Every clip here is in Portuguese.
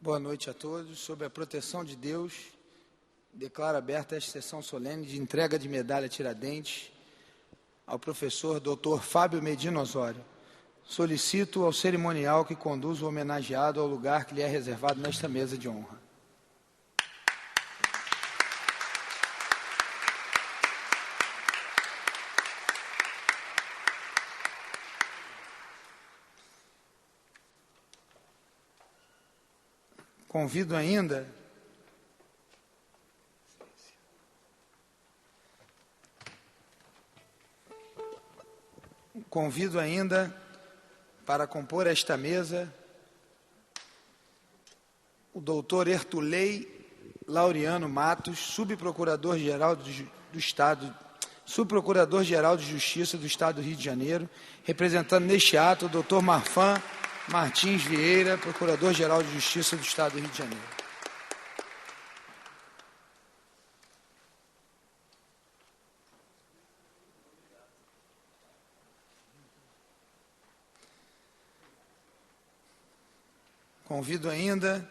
Boa noite a todos. Sob a proteção de Deus, declaro aberta esta sessão solene de entrega de medalha Tiradentes ao professor Dr. Fábio Medina Osório. Solicito ao cerimonial que conduza o homenageado ao lugar que lhe é reservado nesta mesa de honra. Convido ainda para compor esta mesa o doutor Ertulei Laureano Matos, subprocurador-geral do Estado, subprocurador-geral de Justiça do Estado do Rio de Janeiro, representando neste ato o doutor Marfan Martins Vieira, procurador-geral de Justiça do Estado do Rio de Janeiro. Convido ainda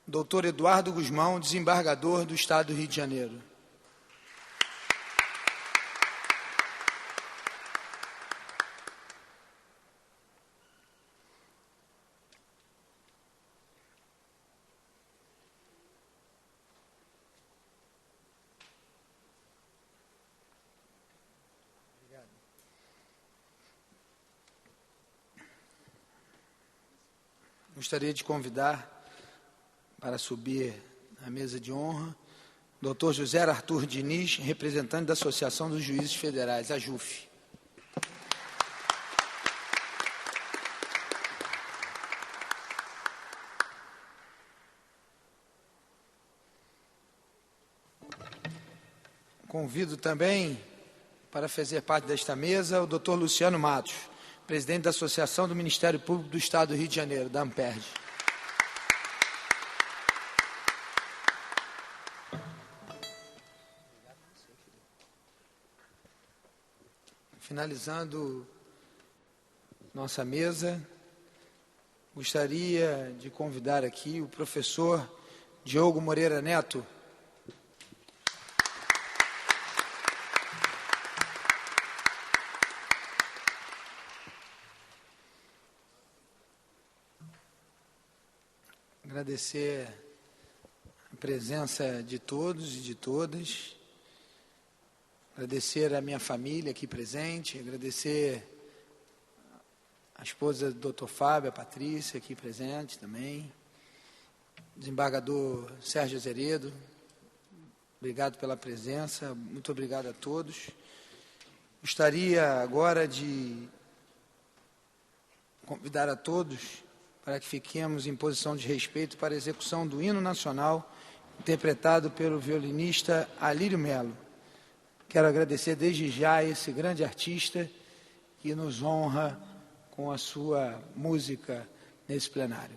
o doutor Eduardo Guzmão, desembargador do Estado do Rio de Janeiro. Gostaria de convidar para subir à mesa de honra o Dr. José Arthur Diniz, representante da Associação dos Juízes Federais, a JUF. Convido também para fazer parte desta mesa o Dr. Luciano Matos, presidente da Associação do Ministério Público do Estado do Rio de Janeiro, da AMPERJ. Finalizando nossa mesa, gostaria de convidar aqui o professor Diogo Moreira Neto, agradecer a presença de todos e de todas, agradecer a minha família aqui presente, agradecer a esposa do Dr. Fábio, a Patrícia, aqui presente também, desembargador Sérgio Azeredo, obrigado pela presença, muito obrigado a todos. Gostaria agora de convidar a todos para que fiquemos em posição de respeito para a execução do hino nacional, interpretado pelo violinista Alírio Melo. Quero agradecer desde já esse grande artista que nos honra com a sua música nesse plenário.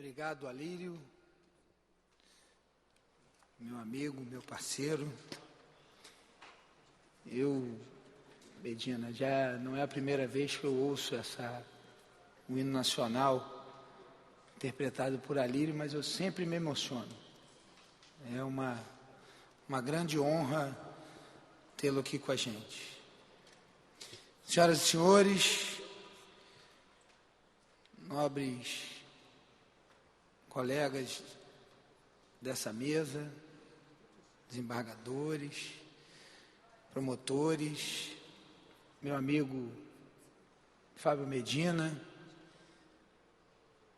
Obrigado, Alírio, meu amigo, meu parceiro. Medina, já não é a primeira vez que eu ouço o hino nacional interpretado por Alírio, mas eu sempre me emociono. É uma grande honra tê-lo aqui com a gente. Senhoras e senhores, nobres colegas dessa mesa, desembargadores, promotores, meu amigo Fábio Medina,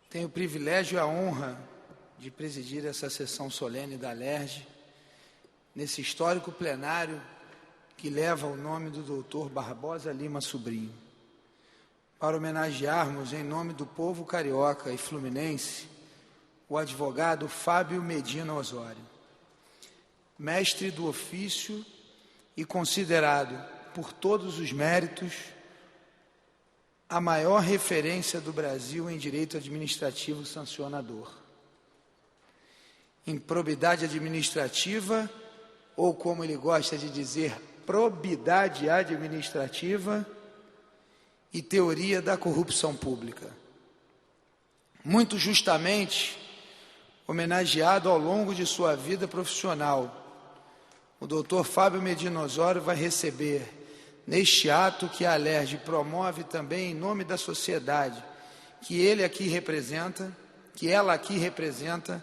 tenho o privilégio e a honra de presidir essa sessão solene da Alerj, nesse histórico plenário que leva o nome do doutor Barbosa Lima Sobrinho, para homenagearmos, em nome do povo carioca e fluminense, o advogado Fábio Medina Osório, mestre do ofício e considerado por todos os méritos a maior referência do Brasil em direito administrativo sancionador. Improbidade administrativa, ou como ele gosta de dizer, probidade administrativa e teoria da corrupção pública. Muito justamente homenageado ao longo de sua vida profissional, o doutor Fábio Medina Osório vai receber, neste ato que a Alerj promove também em nome da sociedade que ela aqui representa,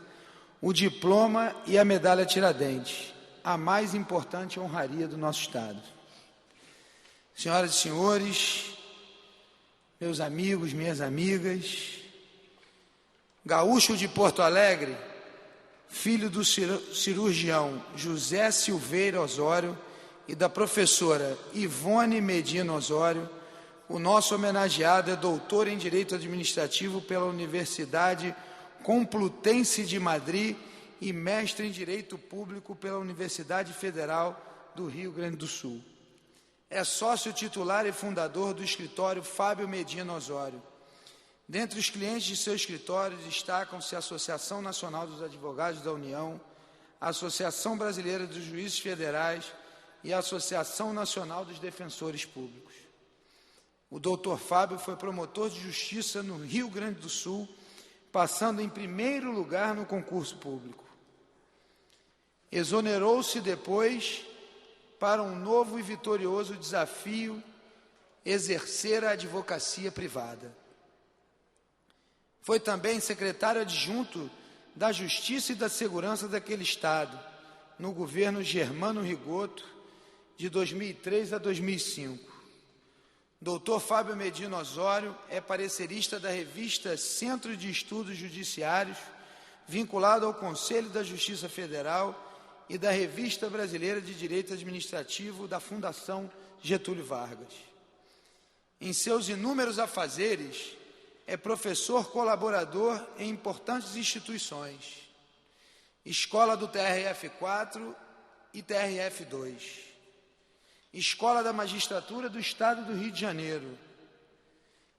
o diploma e a medalha Tiradentes, a mais importante honraria do nosso Estado. Senhoras e senhores, meus amigos, minhas amigas, gaúcho de Porto Alegre, filho do cirurgião José Silveira Osório e da professora Ivone Medina Osório, o nosso homenageado é doutor em Direito Administrativo pela Universidade Complutense de Madrid e mestre em Direito Público pela Universidade Federal do Rio Grande do Sul. É sócio titular e fundador do escritório Fábio Medina Osório. Dentre os clientes de seu escritório destacam-se a Associação Nacional dos Advogados da União, a Associação Brasileira dos Juízes Federais e a Associação Nacional dos Defensores Públicos. O doutor Fábio foi promotor de justiça no Rio Grande do Sul, passando em primeiro lugar no concurso público. Exonerou-se depois para um novo e vitorioso desafio, exercer a advocacia privada. Foi também secretário adjunto da Justiça e da Segurança daquele Estado, no governo Germano Rigoto, de 2003 a 2005. Dr. Fábio Medina Osório é parecerista da revista Centro de Estudos Judiciários, vinculado ao Conselho da Justiça Federal e da Revista Brasileira de Direito Administrativo da Fundação Getúlio Vargas. Em seus inúmeros afazeres, é professor colaborador em importantes instituições, Escola do TRF4 e TRF2, Escola da Magistratura do Estado do Rio de Janeiro,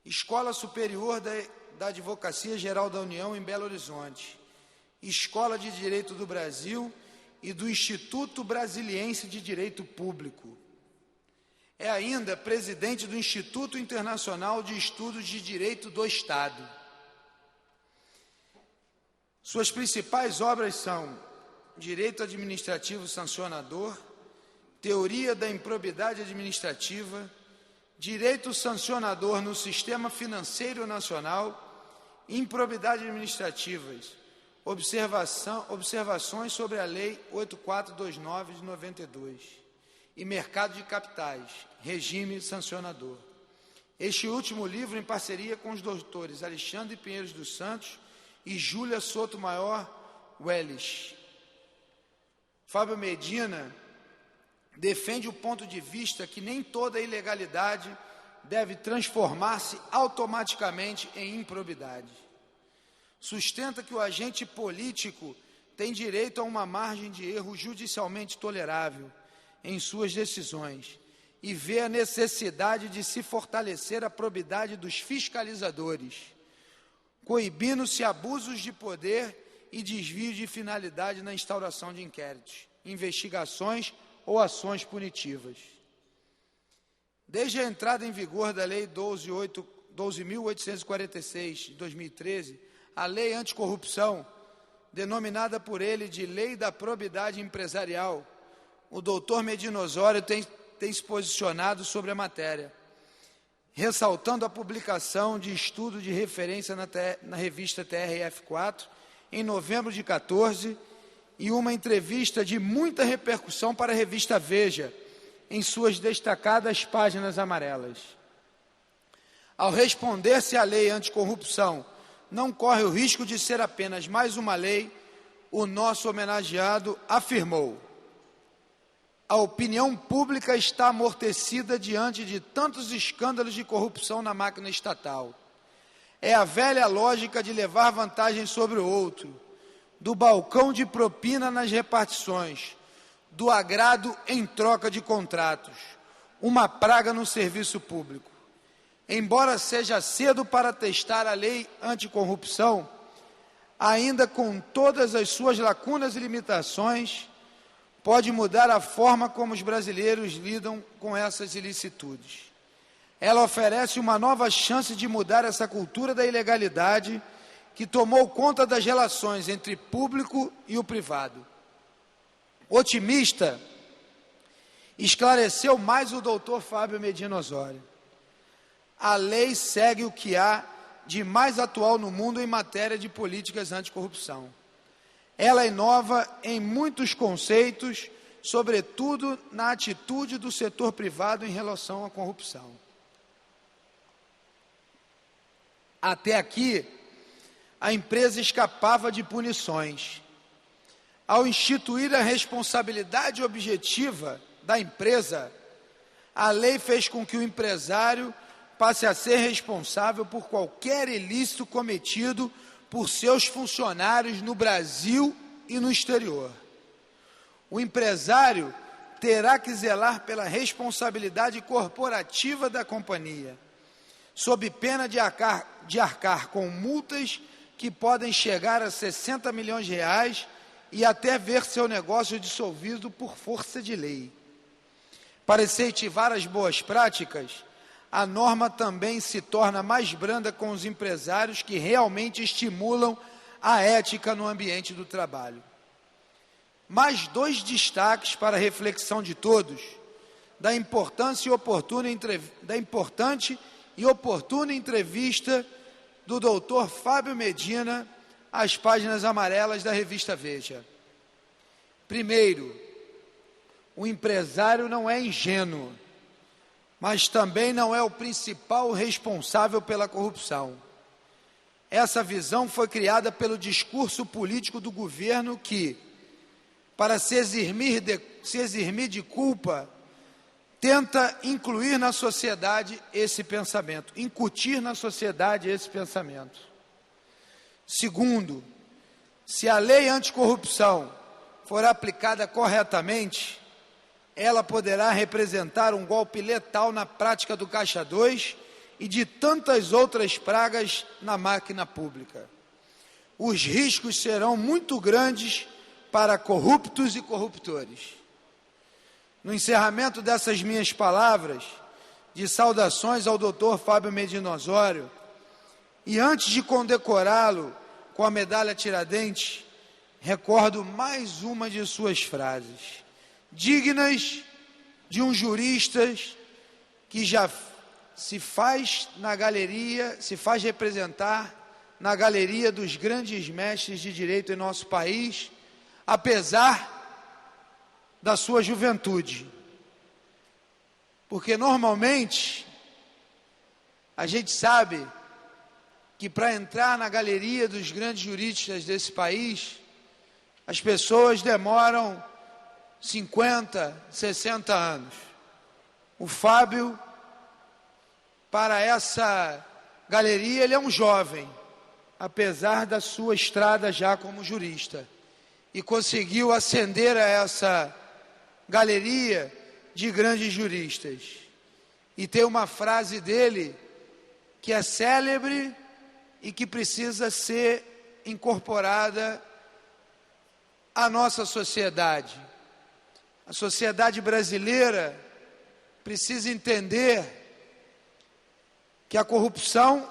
Escola Superior da Advocacia Geral da União em Belo Horizonte, Escola de Direito do Brasil e do Instituto Brasiliense de Direito Público. É ainda presidente do Instituto Internacional de Estudos de Direito do Estado. Suas principais obras são Direito Administrativo Sancionador, Teoria da Improbidade Administrativa, Direito Sancionador no Sistema Financeiro Nacional, Improbidade Administrativas, Observações sobre a Lei 8429 de 92. E Mercado de Capitais, Regime Sancionador. Este último livro em parceria com os doutores Alexandre Pinheiros dos Santos e Júlia Sotomayor Welles. Fábio Medina defende o ponto de vista que nem toda ilegalidade deve transformar-se automaticamente em improbidade. Sustenta que o agente político tem direito a uma margem de erro judicialmente tolerável em suas decisões e vê a necessidade de se fortalecer a probidade dos fiscalizadores, coibindo-se abusos de poder e desvio de finalidade na instauração de inquéritos, investigações ou ações punitivas. Desde a entrada em vigor da Lei 12.846, de 2013, a Lei Anticorrupção, denominada por ele de Lei da Probidade Empresarial, o doutor Medina Osório tem se posicionado sobre a matéria, ressaltando a publicação de estudo de referência na revista TRF4, em novembro de 2014, e uma entrevista de muita repercussão para a revista Veja, em suas destacadas páginas amarelas. Ao responder se a lei anticorrupção não corre o risco de ser apenas mais uma lei, o nosso homenageado afirmou: a opinião pública está amortecida diante de tantos escândalos de corrupção na máquina estatal. É a velha lógica de levar vantagem sobre o outro, do balcão de propina nas repartições, do agrado em troca de contratos, uma praga no serviço público. Embora seja cedo para testar a lei anticorrupção, ainda com todas as suas lacunas e limitações, pode mudar a forma como os brasileiros lidam com essas ilicitudes. Ela oferece uma nova chance de mudar essa cultura da ilegalidade que tomou conta das relações entre público e o privado. Otimista, esclareceu mais o doutor Fábio Medina Osório. A lei segue o que há de mais atual no mundo em matéria de políticas anticorrupção. Ela inova em muitos conceitos, sobretudo na atitude do setor privado em relação à corrupção. Até aqui, a empresa escapava de punições. Ao instituir a responsabilidade objetiva da empresa, a lei fez com que o empresário passe a ser responsável por qualquer ilícito cometido por seus funcionários no Brasil e no exterior. O empresário terá que zelar pela responsabilidade corporativa da companhia, sob pena de arcar com multas que podem chegar a 60 milhões de reais e até ver seu negócio dissolvido por força de lei. Para incentivar as boas práticas, a norma também se torna mais branda com os empresários que realmente estimulam a ética no ambiente do trabalho. Mais dois destaques para a reflexão de todos, da importante e oportuna entrevista do doutor Fábio Medina às páginas amarelas da revista Veja. Primeiro, o empresário não é ingênuo, mas também não é o principal responsável pela corrupção. Essa visão foi criada pelo discurso político do governo que, para se eximir de culpa, tenta incluir na sociedade esse pensamento, incutir na sociedade esse pensamento. Segundo, se a lei anticorrupção for aplicada corretamente, ela poderá representar um golpe letal na prática do Caixa 2 e de tantas outras pragas na máquina pública. Os riscos serão muito grandes para corruptos e corruptores. No encerramento dessas minhas palavras, de saudações ao doutor Fábio Medina Osório, e antes de condecorá-lo com a medalha Tiradentes, recordo mais uma de suas frases, dignas de um jurista que já se faz representar na galeria dos grandes mestres de direito em nosso país, apesar da sua juventude. Porque normalmente a gente sabe que para entrar na galeria dos grandes juristas desse país, as pessoas demoram 50, 60 anos. O Fábio, para essa galeria, ele é um jovem, apesar da sua estrada já como jurista, e conseguiu ascender a essa galeria de grandes juristas. E tem uma frase dele que é célebre e que precisa ser incorporada à nossa sociedade. A sociedade brasileira precisa entender que a corrupção,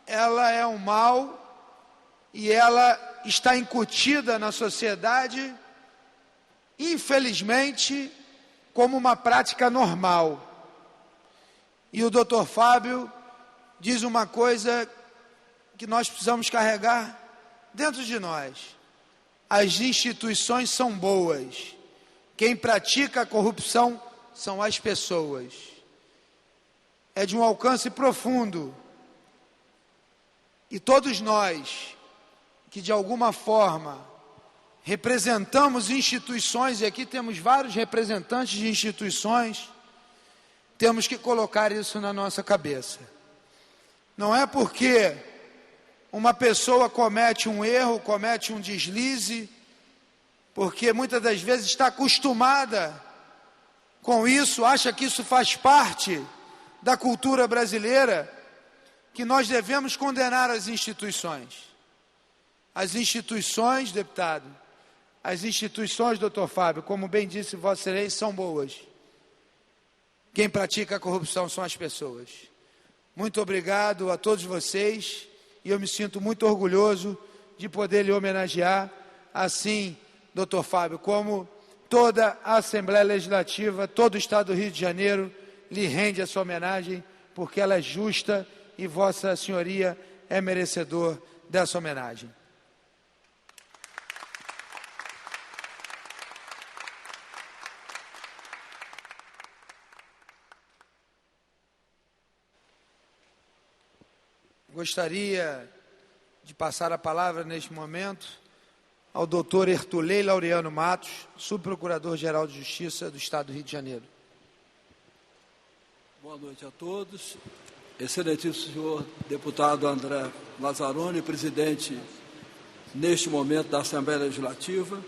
ela é um mal e ela está incutida na sociedade, infelizmente, como uma prática normal. E o Dr. Fábio diz uma coisa que nós precisamos carregar dentro de nós. As instituições são boas. Quem pratica a corrupção são as pessoas. É de um alcance profundo. E todos nós, que de alguma forma representamos instituições, e aqui temos vários representantes de instituições, temos que colocar isso na nossa cabeça. Não é porque uma pessoa comete um erro, comete um deslize, porque muitas das vezes está acostumada com isso, acha que isso faz parte da cultura brasileira, que nós devemos condenar as instituições. As instituições, deputado, as instituições, doutor Fábio, como bem disse Vossa Excelência, são boas. Quem pratica a corrupção são as pessoas. Muito obrigado a todos vocês, e eu me sinto muito orgulhoso de poder lhe homenagear, assim, doutor Fábio, como toda a Assembleia Legislativa, todo o Estado do Rio de Janeiro lhe rende essa homenagem, porque ela é justa e Vossa Senhoria é merecedor dessa homenagem. Gostaria de passar a palavra neste momento ao doutor Ertulei Laureano Matos, subprocurador-geral de Justiça do Estado do Rio de Janeiro. Boa noite a todos. Excelentíssimo senhor deputado André Lazzaroni, presidente neste momento da Assembleia Legislativa.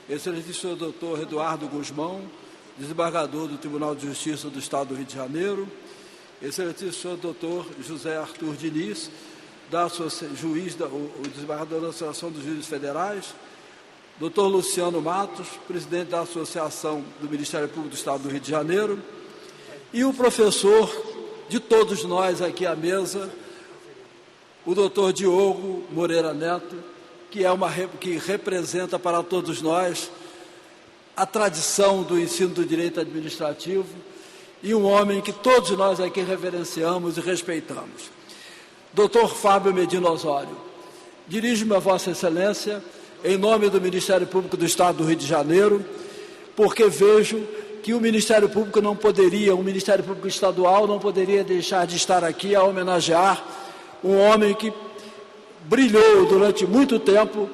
Excelentíssimo senhor doutor Eduardo Guzmão, desembargador do Tribunal de Justiça do Estado do Rio de Janeiro. Excelentíssimo senhor doutor José Arthur Diniz, o desembargador da Associação dos Juízes Federais, doutor Luciano Matos, presidente da Associação do Ministério Público do Estado do Rio de Janeiro, e o professor de todos nós aqui à mesa, o doutor Diogo Moreira Neto, que representa para todos nós a tradição do ensino do direito administrativo, e um homem que todos nós aqui reverenciamos e respeitamos. Dr. Fábio Medina Osório, dirijo-me a Vossa Excelência em nome do Ministério Público do Estado do Rio de Janeiro, porque vejo que o Ministério Público o Ministério Público Estadual não poderia deixar de estar aqui a homenagear um homem que brilhou durante muito tempo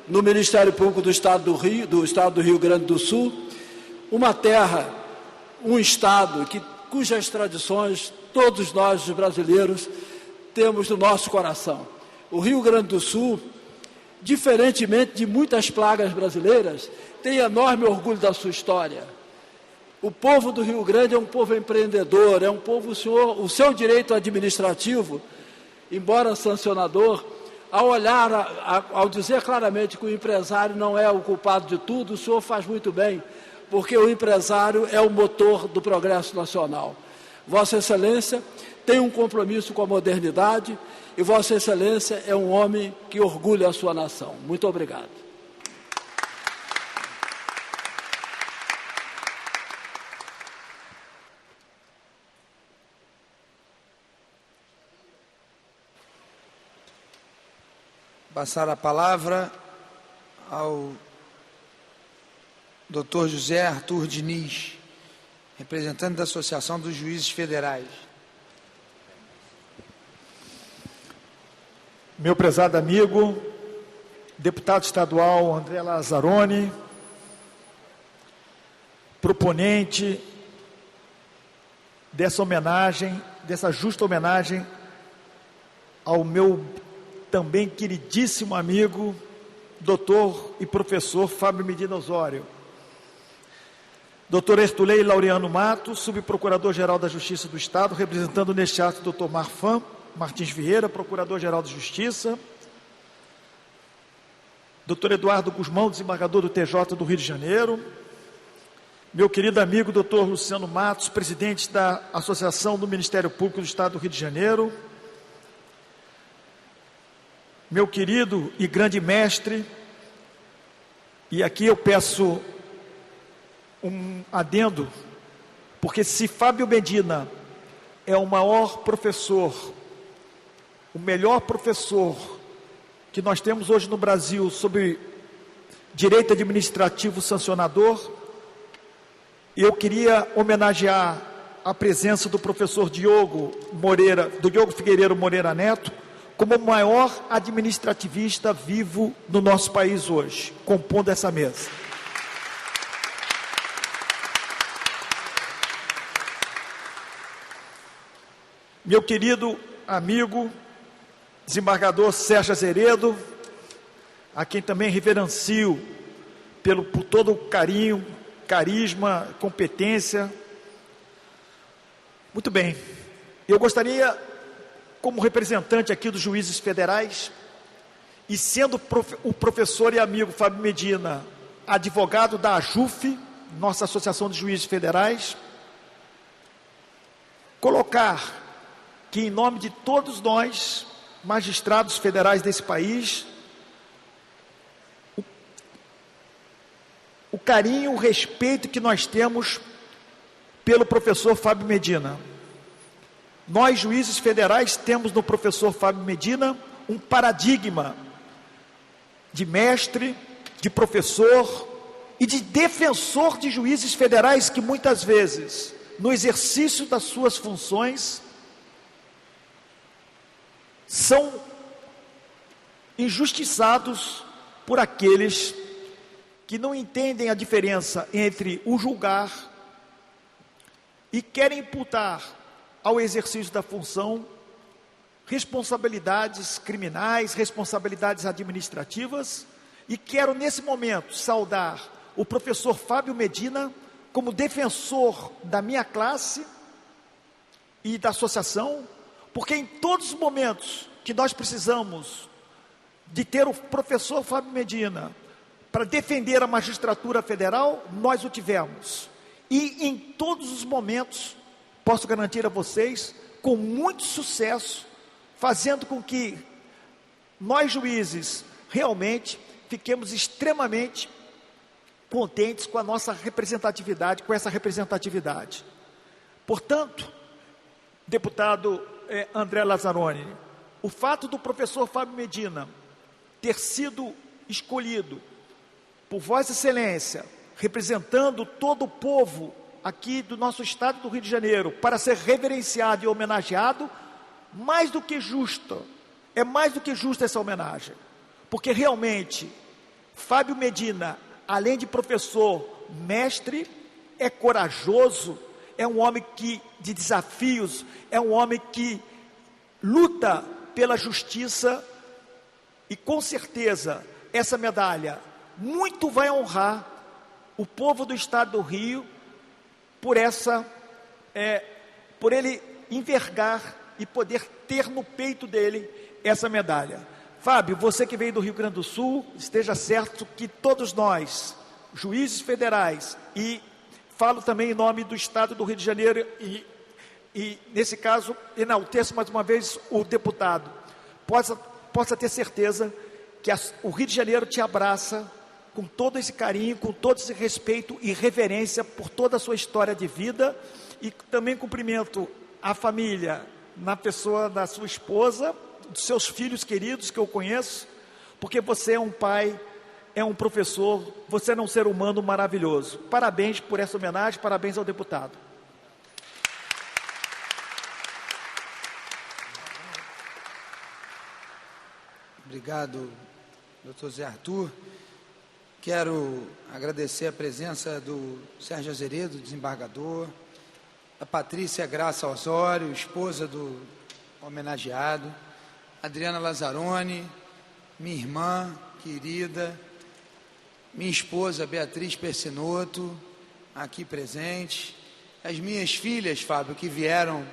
no Ministério Público do Estado do Rio Grande do Sul, uma terra, um Estado cujas tradições todos nós, os brasileiros, temos no nosso coração. O Rio Grande do Sul, diferentemente de muitas plagas brasileiras, tem enorme orgulho da sua história. O povo do Rio Grande é um povo empreendedor, é um povo, o seu direito administrativo, embora sancionador, ao dizer claramente que o empresário não é o culpado de tudo, o senhor faz muito bem, porque o empresário é o motor do progresso nacional. Vossa Excelência tem um compromisso com a modernidade e Vossa Excelência é um homem que orgulha a sua nação. Muito obrigado. Passar a palavra ao Dr. José Arthur Diniz, representante da Associação dos Juízes Federais. Meu prezado amigo, deputado estadual André Lazzaroni, proponente dessa homenagem, dessa justa homenagem ao meu também queridíssimo amigo, doutor e professor Fábio Medina Osório. Doutor Ertulei Laureano Matos, subprocurador-geral da Justiça do Estado, representando neste ato o doutor Marfan, Martins Vieira, Procurador-Geral de Justiça, Dr. Eduardo Guzmão, desembargador do TJ do Rio de Janeiro, meu querido amigo Dr. Luciano Matos, presidente da Associação do Ministério Público do Estado do Rio de Janeiro, meu querido e grande mestre, e aqui eu peço um adendo, porque se Fábio Medina é o maior professor, o melhor professor que nós temos hoje no Brasil sobre direito administrativo sancionador, eu queria homenagear a presença do professor Diogo Figueiredo Moreira Neto, como o maior administrativista vivo no nosso país hoje, compondo essa mesa. Meu querido amigo, desembargador Sérgio Azeredo, a quem também reverencio por todo o carinho, carisma, competência. Muito bem, eu gostaria, como representante aqui dos juízes federais, e sendo o professor e amigo Fábio Medina, advogado da AJUF, nossa Associação de Juízes Federais, colocar que, em nome de todos nós, magistrados federais desse país, o carinho, o respeito que nós temos pelo professor Fábio Medina. Nós, juízes federais, temos no professor Fábio Medina um paradigma de mestre, de professor e de defensor de juízes federais que muitas vezes, no exercício das suas funções, são injustiçados por aqueles que não entendem a diferença entre o julgar e querem imputar ao exercício da função responsabilidades criminais, responsabilidades administrativas, e quero nesse momento saudar o professor Fábio Medina como defensor da minha classe e da associação, porque em todos os momentos que nós precisamos de ter o professor Fábio Medina para defender a magistratura federal, nós o tivemos. E em todos os momentos, posso garantir a vocês, com muito sucesso, fazendo com que nós juízes realmente fiquemos extremamente contentes com a nossa representatividade, com essa representatividade. Portanto, deputado André Lazzaroni, o fato do professor Fábio Medina ter sido escolhido por Vossa Excelência, representando todo o povo aqui do nosso estado do Rio de Janeiro, para ser reverenciado e homenageado, mais do que justo, é mais do que justa essa homenagem, porque realmente Fábio Medina, além de professor, mestre, é corajoso, é um homem de desafios, é um homem que luta pela justiça, e com certeza essa medalha muito vai honrar o povo do estado do Rio por ele envergar e poder ter no peito dele essa medalha. Fábio, você que veio do Rio Grande do Sul, esteja certo que todos nós, juízes federais, e falo também em nome do estado do Rio de Janeiro, e nesse caso enalteço mais uma vez o deputado, possa ter certeza que o Rio de Janeiro te abraça com todo esse carinho, com todo esse respeito e reverência por toda a sua história de vida, e também cumprimento a família, na pessoa da sua esposa, dos seus filhos queridos que eu conheço, porque você é um pai, é um professor, você é um ser humano maravilhoso. Parabéns por essa homenagem, parabéns ao deputado. Obrigado, doutor Zé Arthur. Quero agradecer a presença do Sérgio Azeredo, desembargador, a Patrícia Graça Osório, esposa do homenageado, Adriana Lazzaroni, minha irmã querida, minha esposa Beatriz Persinotto, aqui presente, as minhas filhas, Fábio, que vieram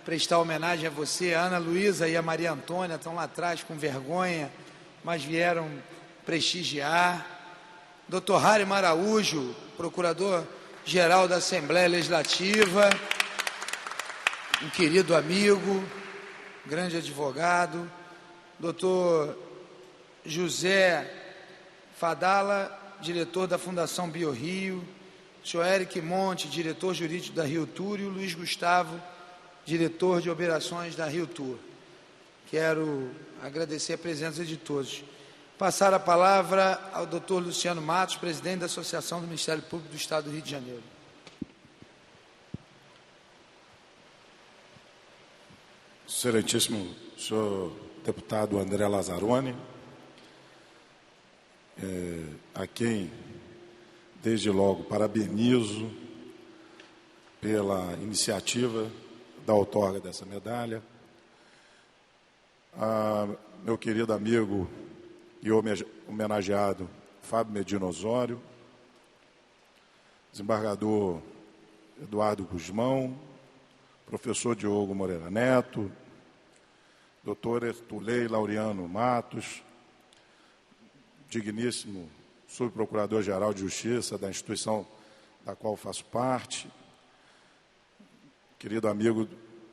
prestar homenagem a você. A Ana Luísa e a Maria Antônia estão lá atrás com vergonha, mas vieram prestigiar. Dr. Harry Maraújo, procurador-geral da Assembleia Legislativa, um querido amigo, grande advogado. Dr. José Fadala, diretor da Fundação BioRio. Senhor Eric Monte, diretor jurídico da Rio Tour, e o Luiz Gustavo, diretor de operações da Rio Tour. Quero agradecer a presença de todos. Passar a palavra ao Dr. Luciano Matos, presidente da Associação do Ministério Público do Estado do Rio de Janeiro. Excelentíssimo senhor deputado André Lazzaroni, a quem, desde logo, parabenizo pela iniciativa da outorga dessa medalha. Meu querido amigo e homenageado Fábio Medina Osório, desembargador Eduardo Guzmão, professor Diogo Moreira Neto, doutor Ertulei Laureano Matos, digníssimo subprocurador-geral de Justiça da instituição da qual faço parte, querido amigo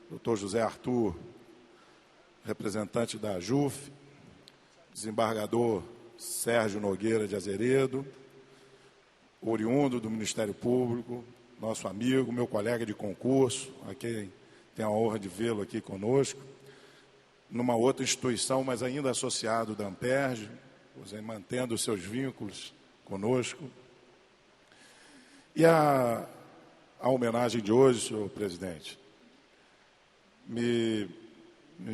doutor José Arthur, representante da JUF, desembargador Sérgio Nogueira de Azeredo, oriundo do Ministério Público, nosso amigo, meu colega de concurso, a quem tenho a honra de vê-lo aqui conosco, numa outra instituição, mas ainda associado da Amperj, mantendo os seus vínculos conosco. E a homenagem de hoje, senhor presidente, me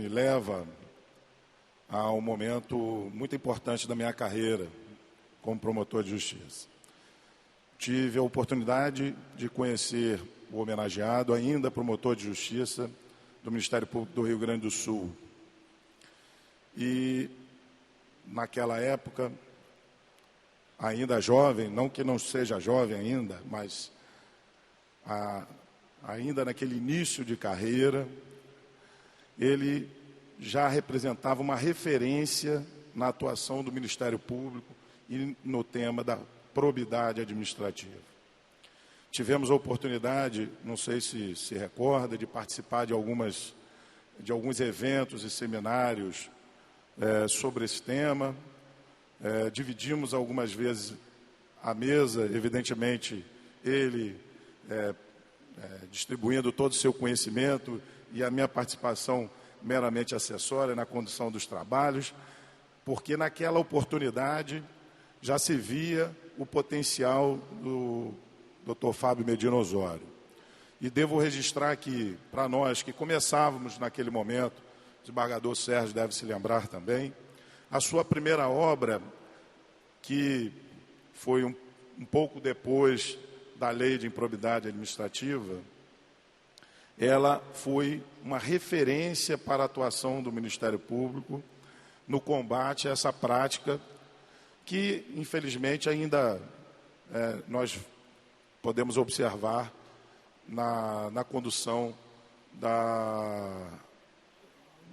leva a um momento muito importante da minha carreira como promotor de justiça. Tive a oportunidade de conhecer o homenageado, ainda promotor de justiça do Ministério Público do Rio Grande do Sul. E, naquela época, ainda jovem, não que não seja jovem ainda, mas ainda naquele início de carreira, ele já representava uma referência na atuação do Ministério Público e no tema da probidade administrativa. Tivemos a oportunidade, não sei se recorda, de participar de alguns eventos e seminários sobre esse tema. Dividimos algumas vezes a mesa, evidentemente, ele distribuindo todo o seu conhecimento e a minha participação meramente acessória na condução dos trabalhos, porque naquela oportunidade já se via o potencial do Dr. Fábio Medina Osório. E devo registrar que, para nós que começávamos naquele momento, o desembargador Sérgio deve se lembrar também, a sua primeira obra, que foi um pouco depois da Lei de Improbidade Administrativa, ela foi uma referência para a atuação do Ministério Público no combate a essa prática que, infelizmente, ainda nós podemos observar na condução da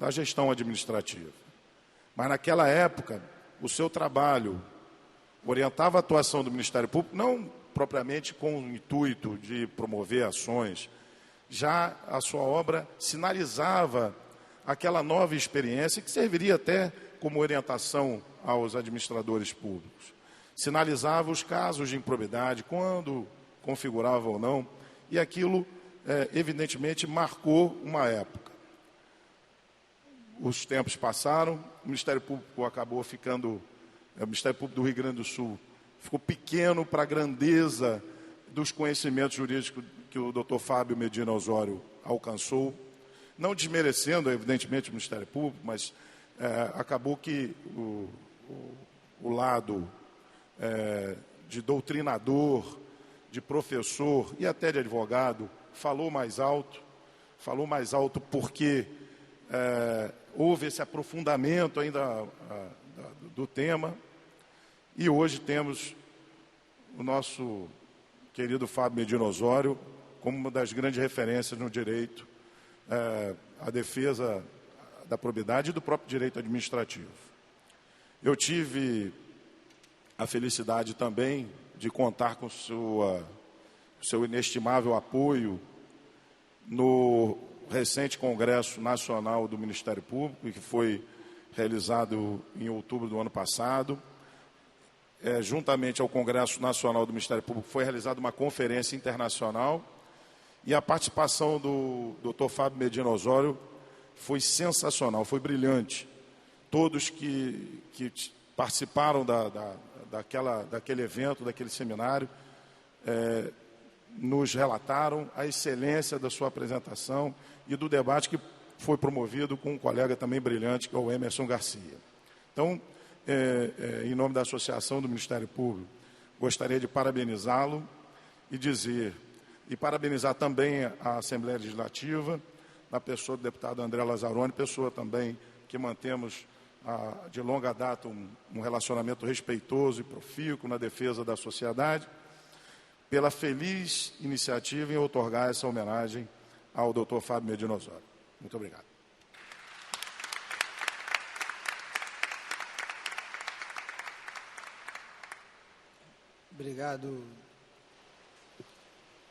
gestão administrativa. Mas, naquela época, o seu trabalho orientava a atuação do Ministério Público, não propriamente com o intuito de promover ações. Já a sua obra sinalizava aquela nova experiência que serviria até como orientação aos administradores públicos. Sinalizava os casos de improbidade, quando configurava ou não, e aquilo, evidentemente, marcou uma época. Os tempos passaram, o Ministério Público acabou ficando, o Ministério Público do Rio Grande do Sul ficou pequeno para a grandeza dos conhecimentos jurídicos que o Dr. Fábio Medina Osório alcançou, não desmerecendo, evidentemente, o Ministério Público, mas acabou que o lado de doutrinador, de professor e até de advogado falou mais alto porque houve esse aprofundamento ainda do tema, e hoje temos o nosso querido Fábio Medina Osório como uma das grandes referências no direito a defesa da probidade e do próprio direito administrativo. Eu tive a felicidade também de contar com seu inestimável apoio no recente Congresso Nacional do Ministério Público, que foi realizado em outubro do ano passado. Juntamente ao Congresso Nacional do Ministério Público, foi realizada uma conferência internacional e a participação do Dr. Fábio Medina Osório foi sensacional, foi brilhante. Todos que participaram daquele evento, daquele seminário, nos relataram a excelência da sua apresentação e do debate que foi promovido com um colega também brilhante, que é o Emerson Garcia. Então, em nome da Associação do Ministério Público, gostaria de parabenizá-lo e parabenizar também a Assembleia Legislativa, na pessoa do deputado André Lazzaroni, pessoa também que mantemos de longa data um relacionamento respeitoso e profícuo na defesa da sociedade, pela feliz iniciativa em outorgar essa homenagem ao Dr. Fábio Medina Osório. Muito obrigado. Obrigado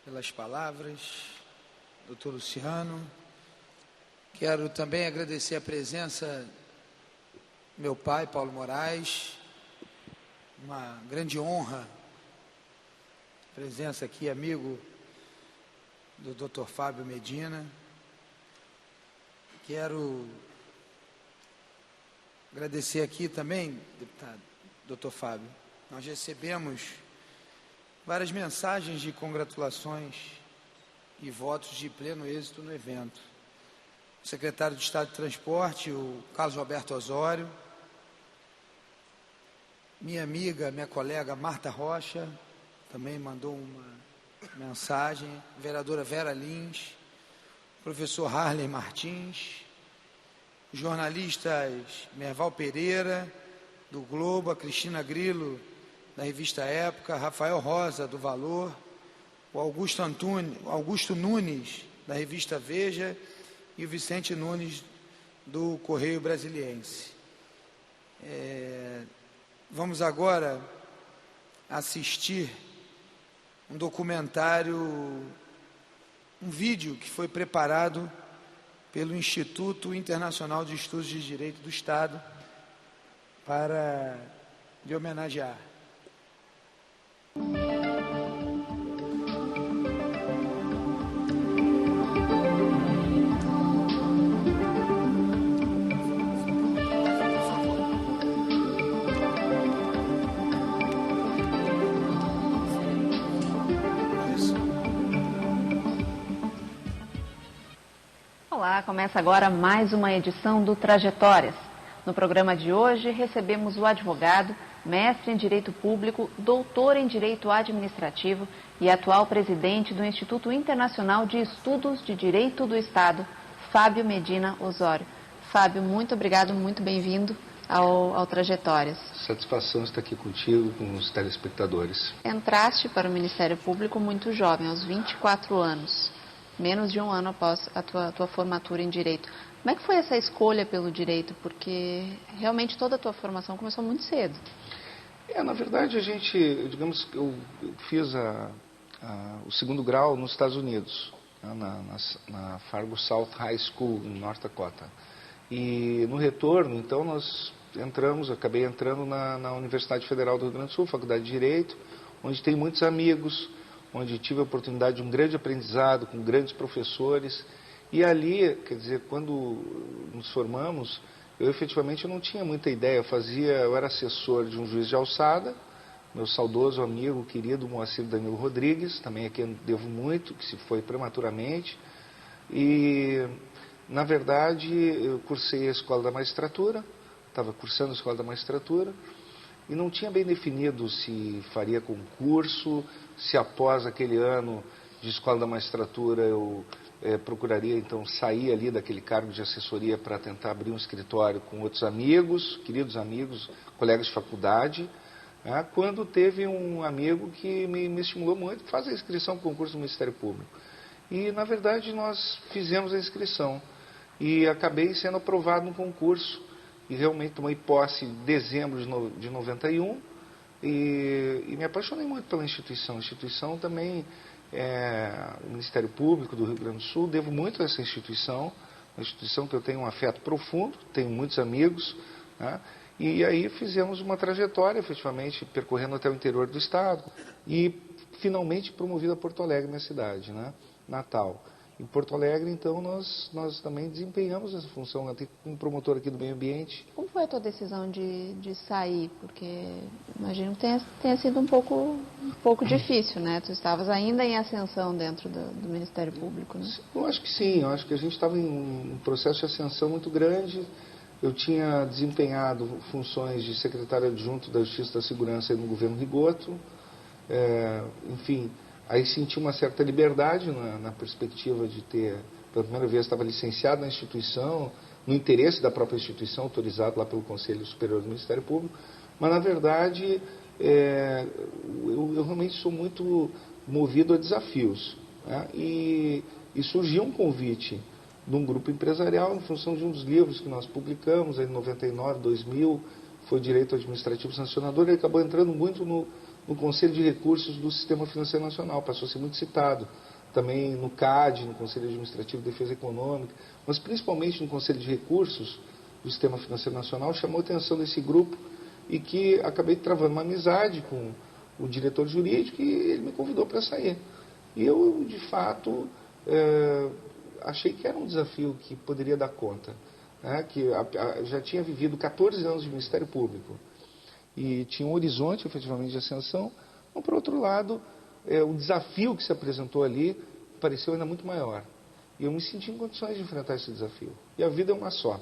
pelas palavras, doutor Luciano. Quero também agradecer a presença do meu pai, Paulo Moraes. Uma grande honra a presença aqui, amigo do doutor Fábio Medina. Quero agradecer aqui também, deputado, doutor Fábio. Nós recebemos várias mensagens de congratulações e votos de pleno êxito no evento. O secretário de Estado de Transporte, o Carlos Roberto Osório, minha amiga, minha colega Marta Rocha, também mandou uma mensagem, a vereadora Vera Lins, o professor Harley Martins, os jornalistas Merval Pereira, do Globo, a Cristina Grilo, da revista Época, Rafael Rosa, do Valor, o Augusto Nunes, da revista Veja, e o Vicente Nunes, do Correio Brasiliense. Vamos agora assistir um documentário, um vídeo que foi preparado pelo Instituto Internacional de Estudos de Direito do Estado para lhe homenagear. Olá, começa agora mais uma edição do Trajetórias. No programa de hoje recebemos o advogado, mestre em Direito Público, doutor em Direito Administrativo e atual presidente do Instituto Internacional de Estudos de Direito do Estado, Fábio Medina Osório. Fábio, muito obrigado, muito bem-vindo ao Trajetórias. Satisfação estar aqui contigo, com os telespectadores. Entraste para o Ministério Público muito jovem, aos 24 anos, menos de um ano após a tua formatura em Direito. Como é que foi essa escolha pelo Direito? Porque realmente toda a tua formação começou muito cedo. Na verdade, digamos que eu fiz o segundo grau nos Estados Unidos, na Fargo South High School, em North Dakota. E no retorno, então, acabei entrando na Universidade Federal do Rio Grande do Sul, Faculdade de Direito, onde tenho muitos amigos, onde tive a oportunidade de um grande aprendizado com grandes professores. E ali, quer dizer, quando nos formamos, eu efetivamente não tinha muita ideia. Eu era assessor de um juiz de alçada, meu saudoso amigo, querido Moacir Danilo Rodrigues, também a quem devo muito, que se foi prematuramente. E, na verdade, eu cursei a Escola da Magistratura, estava cursando a Escola da Magistratura, e não tinha bem definido se faria concurso, se após aquele ano de Escola da Magistratura eu procuraria então sair ali daquele cargo de assessoria para tentar abrir um escritório com outros amigos, queridos amigos, colegas de faculdade, quando teve um amigo que me estimulou muito, faz a inscrição para o concurso do Ministério Público. E, na verdade, nós fizemos a inscrição e acabei sendo aprovado no concurso e realmente tomei posse em dezembro de 91 e me apaixonei muito pela instituição. A instituição também o Ministério Público do Rio Grande do Sul, devo muito a essa instituição, uma instituição que eu tenho um afeto profundo, tenho muitos amigos, né? E aí fizemos uma trajetória, efetivamente, percorrendo até o interior do estado e finalmente promovido a Porto Alegre, minha cidade, né? Natal. Em Porto Alegre, então, nós também desempenhamos essa função, até como promotor aqui do meio ambiente. Como foi a tua decisão de sair? Porque imagino que tenha sido um pouco difícil, né? Tu estavas ainda em ascensão dentro do Ministério Público, né? Eu acho que sim, eu acho que a gente estava em um processo de ascensão muito grande. Eu tinha desempenhado funções de secretário adjunto da Justiça e da Segurança no governo Rigoto. Enfim, aí senti uma certa liberdade na perspectiva de ter, pela primeira vez, estava licenciado na instituição, no interesse da própria instituição, autorizado lá pelo Conselho Superior do Ministério Público, mas, na verdade, eu realmente sou muito movido a desafios, né? E surgiu um convite de um grupo empresarial em função de um dos livros que nós publicamos em 99, 2000, foi Direito Administrativo Sancionador, e acabou entrando muito no Conselho de Recursos do Sistema Financeiro Nacional, passou a ser muito citado, também no CAD, no Conselho Administrativo de Defesa Econômica, mas principalmente no Conselho de Recursos do Sistema Financeiro Nacional, chamou a atenção desse grupo e que acabei travando uma amizade com o diretor jurídico e ele me convidou para sair. E eu, de fato, achei que era um desafio que poderia dar conta, né? Que já tinha vivido 14 anos de Ministério Público e tinha um horizonte, efetivamente, de ascensão, mas, por outro lado, o desafio que se apresentou ali pareceu ainda muito maior. E eu me senti em condições de enfrentar esse desafio. E a vida é uma só.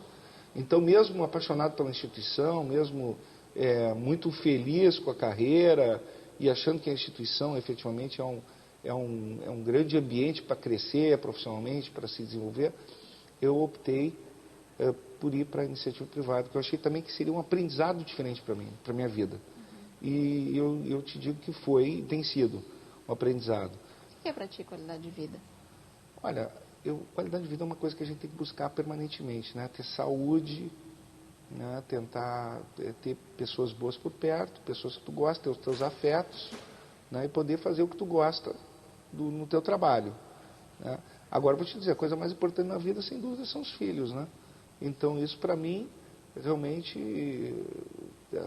Então, mesmo apaixonado pela instituição, mesmo muito feliz com a carreira e achando que a instituição, efetivamente, é um grande ambiente para crescer profissionalmente, para se desenvolver, eu optei por ir para a iniciativa privada, porque eu achei também que seria um aprendizado diferente para mim, para a minha vida. E eu te digo que foi e tem sido um aprendizado. O que é para ti qualidade de vida? Olha, qualidade de vida é uma coisa que a gente tem que buscar permanentemente, né? Ter saúde, né? Tentar ter pessoas boas por perto, pessoas que tu gosta, ter os teus afetos, né? E poder fazer o que tu gosta no teu trabalho, né? Agora, vou te dizer, a coisa mais importante na vida, sem dúvida, são os filhos, né? Então, isso para mim, realmente,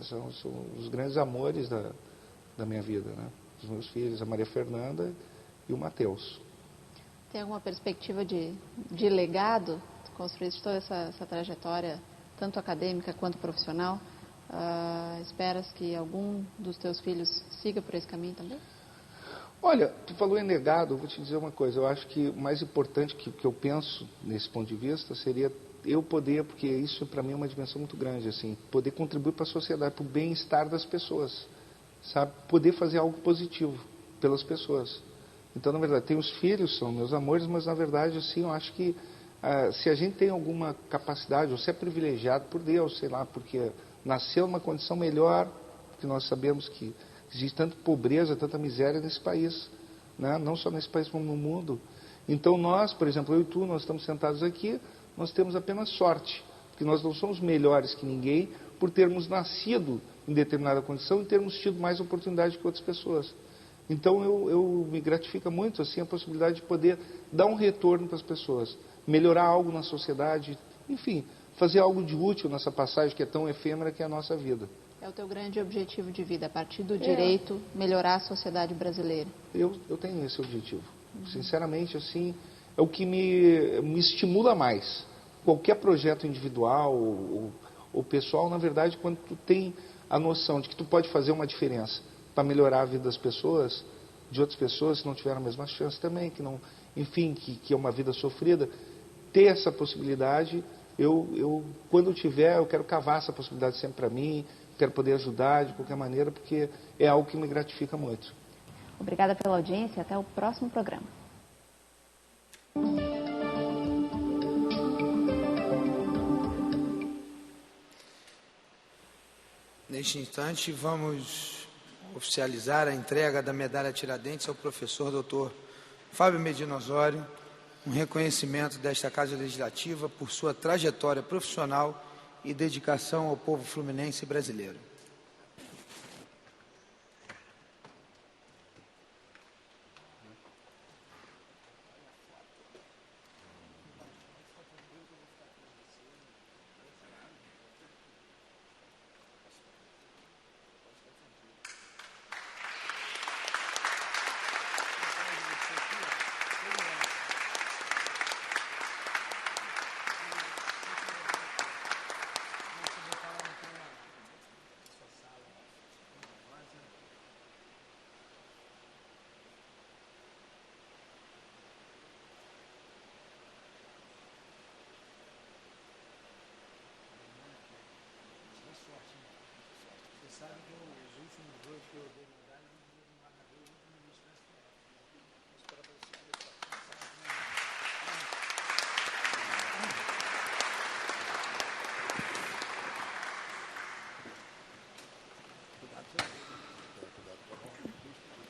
são os grandes amores da minha vida, né? Os meus filhos, a Maria Fernanda e o Matheus. Tem alguma perspectiva de legado? Tu construíste toda essa trajetória, tanto acadêmica quanto profissional. Esperas que algum dos teus filhos siga por esse caminho também? Olha, tu falou em legado, eu vou te dizer uma coisa. Eu acho que o mais importante que eu penso nesse ponto de vista seria eu poder, porque isso para mim é uma dimensão muito grande, assim, poder contribuir para a sociedade, para o bem-estar das pessoas, sabe? Poder fazer algo positivo pelas pessoas. Então, na verdade, tem os filhos, são meus amores, mas na verdade, assim, eu acho que se a gente tem alguma capacidade, ou se é privilegiado por Deus, sei lá, porque nasceu numa condição melhor, porque nós sabemos que existe tanta pobreza, tanta miséria nesse país, né? Não só nesse país como no mundo. Então nós, por exemplo, eu e tu, nós estamos sentados aqui, nós temos apenas sorte, porque nós não somos melhores que ninguém por termos nascido em determinada condição e termos tido mais oportunidade que outras pessoas. Então eu me gratifica muito assim a possibilidade de poder dar um retorno para as pessoas, melhorar algo na sociedade, enfim, fazer algo de útil nessa passagem que é tão efêmera que é a nossa vida. É o teu grande objetivo de vida, a partir do direito, melhorar a sociedade brasileira? Eu tenho esse objetivo. Sinceramente, assim, é o que me estimula mais. Qualquer projeto individual ou pessoal, na verdade, quando tu tem a noção de que tu pode fazer uma diferença para melhorar a vida das pessoas, de outras pessoas que não tiveram a mesma chance também, que não, enfim, que é uma vida sofrida, ter essa possibilidade, quando eu tiver, eu quero cavar essa possibilidade sempre para mim, quero poder ajudar de qualquer maneira, porque é algo que me gratifica muito. Obrigada pela audiência e até o próximo programa. Neste instante, vamos oficializar a entrega da medalha Tiradentes ao professor Dr. Fábio Medina Osório um reconhecimento desta Casa Legislativa por sua trajetória profissional e dedicação ao povo fluminense brasileiro.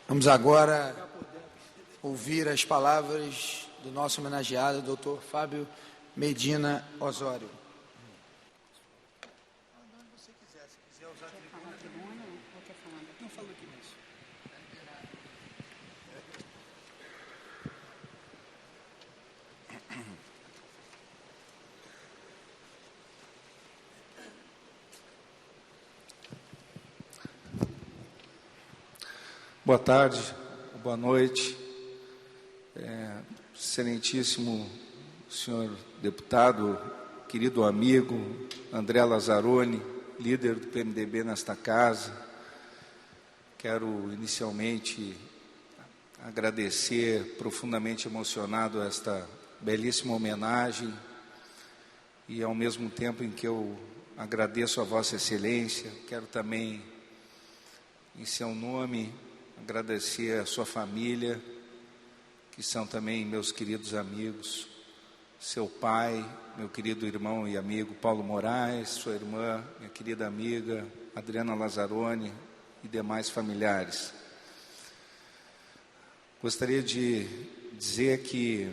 Vamos agora ouvir as palavras do nosso homenageado, Dr. Fábio Medina Osório. Boa tarde, boa noite, excelentíssimo senhor deputado, querido amigo André Lazzaroni, líder do PMDB nesta casa. Quero inicialmente agradecer, profundamente emocionado, esta belíssima homenagem e ao mesmo tempo em que eu agradeço a Vossa Excelência, quero também, em seu nome, agradecer a sua família, que são também meus queridos amigos, seu pai, meu querido irmão e amigo Paulo Moraes, sua irmã, minha querida amiga Adriana Lazzaroni e demais familiares. Gostaria de dizer que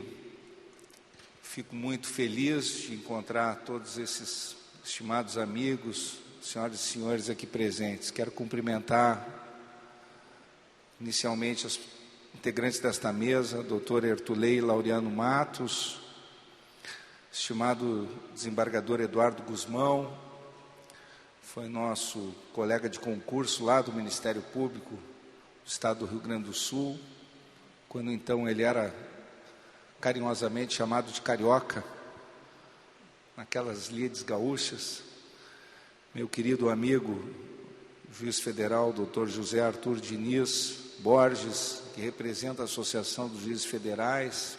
fico muito feliz de encontrar todos esses estimados amigos, senhoras e senhores aqui presentes. Quero cumprimentar inicialmente os integrantes desta mesa, doutor Ertulei Laureano Matos, estimado desembargador Eduardo Guzmão, foi nosso colega de concurso lá do Ministério Público do Estado do Rio Grande do Sul, quando então ele era carinhosamente chamado de Carioca, naquelas lides gaúchas. Meu querido amigo, juiz federal, doutor José Arthur Diniz Borges, que representa a Associação dos Juízes Federais,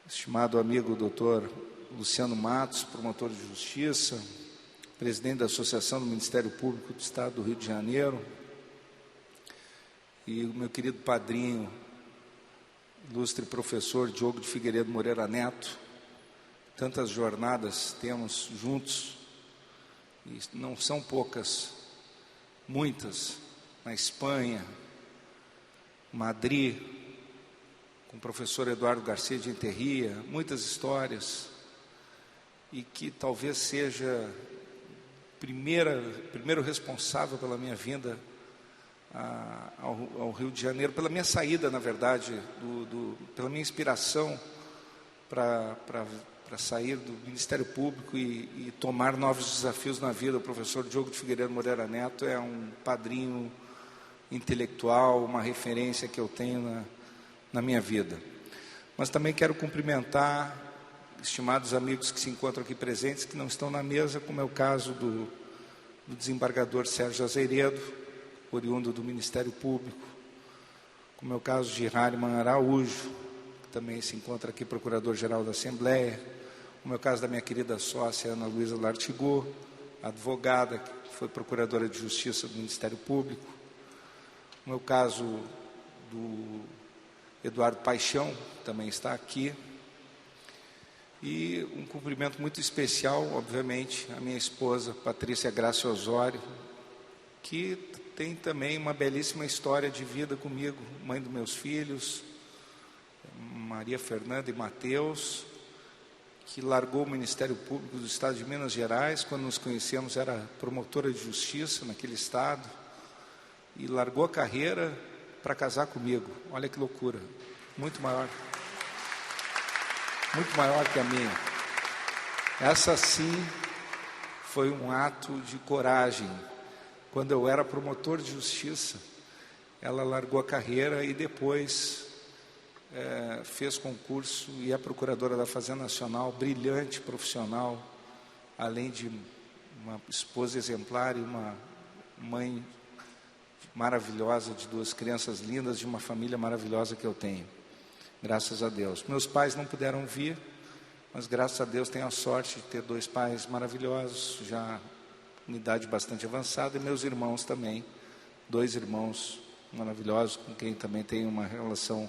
estimado amigo doutor Luciano Matos, promotor de justiça, presidente da Associação do Ministério Público do Estado do Rio de Janeiro, e o meu querido padrinho, ilustre professor Diogo de Figueiredo Moreira Neto. Tantas jornadas temos juntos, e não são poucas, muitas, na Espanha, Madrid, com o professor Eduardo Garcia de Enterria, muitas histórias, e que talvez seja primeiro responsável pela minha vinda ao Rio de Janeiro, pela minha saída, na verdade, pela minha inspiração para sair do Ministério Público e tomar novos desafios na vida. O professor Diogo de Figueiredo Moreira Neto é um padrinho intelectual, uma referência que eu tenho na minha vida. Mas também quero cumprimentar estimados amigos que se encontram aqui presentes, que não estão na mesa, como é o caso do desembargador Sérgio Azeredo, oriundo do Ministério Público, como é o caso de Hariman Araújo, que também se encontra aqui, procurador-geral da Assembleia, como é o caso da minha querida sócia Ana Luísa Lartigô, advogada, que foi procuradora de Justiça do Ministério Público, como é o caso do Eduardo Paixão, que também está aqui, e um cumprimento muito especial, obviamente, à minha esposa, Patrícia Graça Osório, que tem também uma belíssima história de vida comigo, mãe dos meus filhos, Maria Fernanda e Mateus, que largou o Ministério Público do Estado de Minas Gerais. Quando nos conhecemos, era promotora de justiça naquele estado, e largou a carreira para casar comigo. Olha que loucura, muito maior que a minha. Essa sim foi um ato de coragem. Quando eu era promotor de justiça, ela largou a carreira e depois fez concurso e é procuradora da Fazenda Nacional, brilhante profissional, além de uma esposa exemplar e uma mãe maravilhosa de 2 crianças lindas, de uma família maravilhosa que eu tenho, graças a Deus. Meus pais não puderam vir, mas graças a Deus tenho a sorte de ter 2 pais maravilhosos, já em idade bastante avançada, e meus irmãos também, 2 irmãos maravilhosos, com quem também tenho uma relação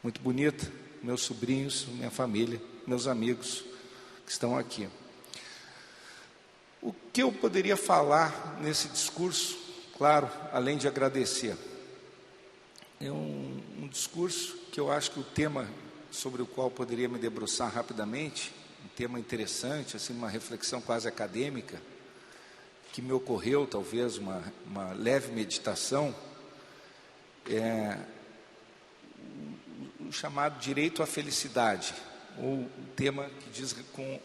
muito bonita, meus sobrinhos, minha família, meus amigos que estão aqui. O que eu poderia falar nesse discurso, claro, além de agradecer, é um discurso que eu acho que o tema sobre o qual poderia me debruçar rapidamente, um tema interessante, assim, uma reflexão quase acadêmica, que me ocorreu, talvez uma leve meditação, é o chamado direito à felicidade, ou o tema que diz com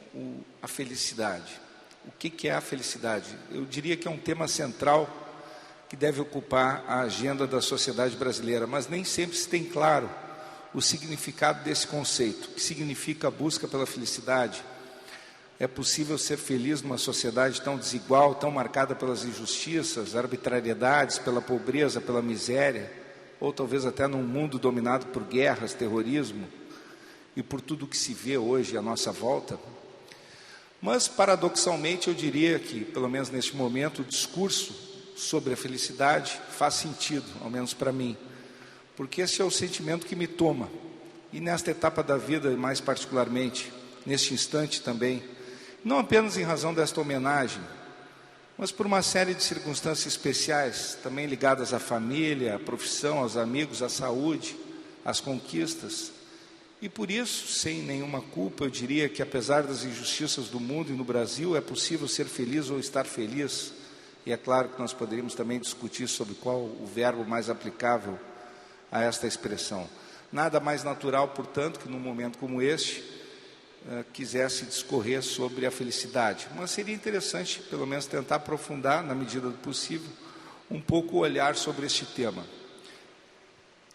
a felicidade. O que é a felicidade? Eu diria que é um tema central que deve ocupar a agenda da sociedade brasileira, mas nem sempre se tem claro o significado desse conceito. O que significa a busca pela felicidade? É possível ser feliz numa sociedade tão desigual, tão marcada pelas injustiças, arbitrariedades, pela pobreza, pela miséria, ou talvez até num mundo dominado por guerras, terrorismo e por tudo o que se vê hoje à nossa volta? Mas, paradoxalmente, eu diria que, pelo menos neste momento, o discurso sobre a felicidade faz sentido, ao menos para mim, porque esse é o sentimento que me toma. E nesta etapa da vida, mais particularmente, neste instante também, não apenas em razão desta homenagem, mas por uma série de circunstâncias especiais, também ligadas à família, à profissão, aos amigos, à saúde, às conquistas. E por isso, sem nenhuma culpa, eu diria que apesar das injustiças do mundo e no Brasil, é possível ser feliz ou estar feliz. E é claro que nós poderíamos também discutir sobre qual o verbo mais aplicável a esta expressão. Nada mais natural, portanto, que num momento como este, quisesse discorrer sobre a felicidade. Mas seria interessante, pelo menos, tentar aprofundar, na medida do possível, um pouco o olhar sobre este tema.